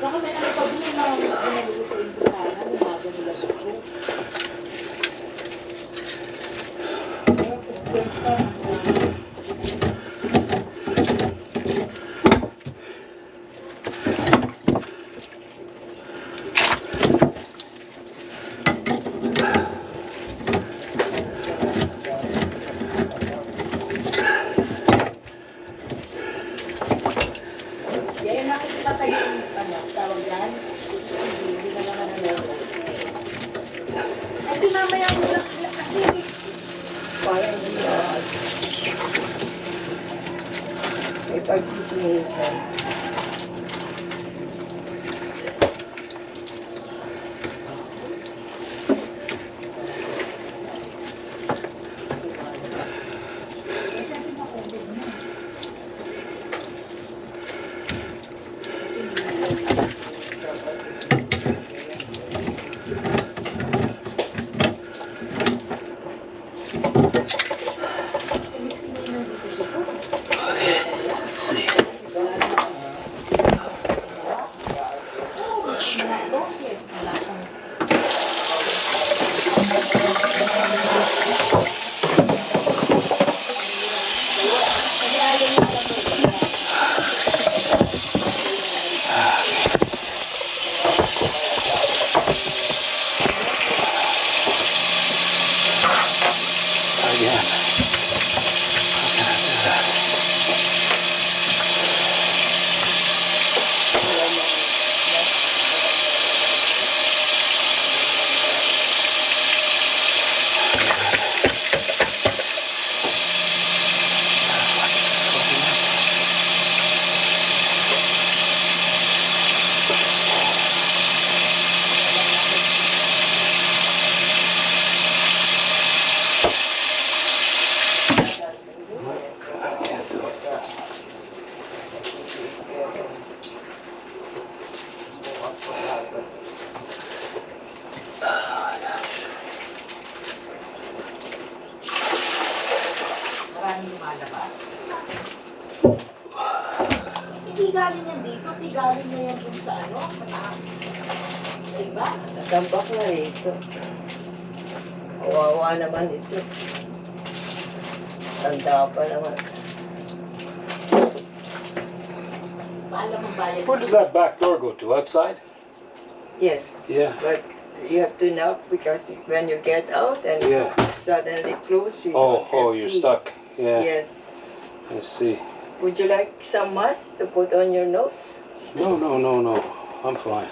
Baka may ano pa din yung mga ginagulutuin ko sana, lumago nila sa fruit. Kaya nakikita tayo yung tawag yan. Hindi na naman ano. Ay, di mamaya mo lang kasi. Parang may pagsisinihan. Maraming lumalabas. Hindi galing yan dito, hindi galing na yan dun sa ano, mataas. Diba? Natambak na rito. Kawawa naman ito. Tanda pa naman. Paalam ang bayad. Where does that back door go to? Outside? Yes. Yeah. But you have to knock because when you get out and Yeah. suddenly close, you Oh, don't have you're key. stuck. Yeah. Yes. I see. Would you like some mask to put on your nose? No. I'm fine.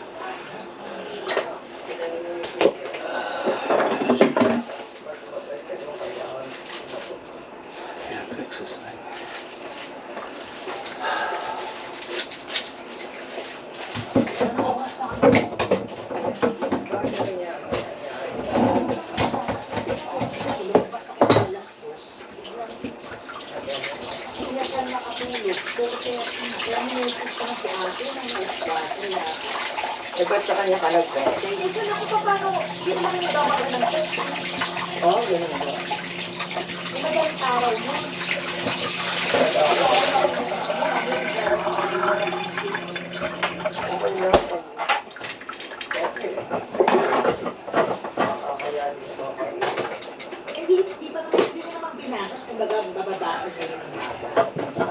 Can't fix this thing. Ano oras na ako? Kasi lumabas ako ng alas 2. Hindi ako nakatulog. Pero kaya minutes pa na si ate na nag-sponsor na. Eh, ba't sa kanya ka nag-bed? Hindi ko na kung paano, hindi naman yung dapat na ng Oh, ganun ba? madaling araw mo. Okay na. Okay. Kakayanin mo kayo. Hindi ko naman binasas, kumbaga bababasa kayo ng haba.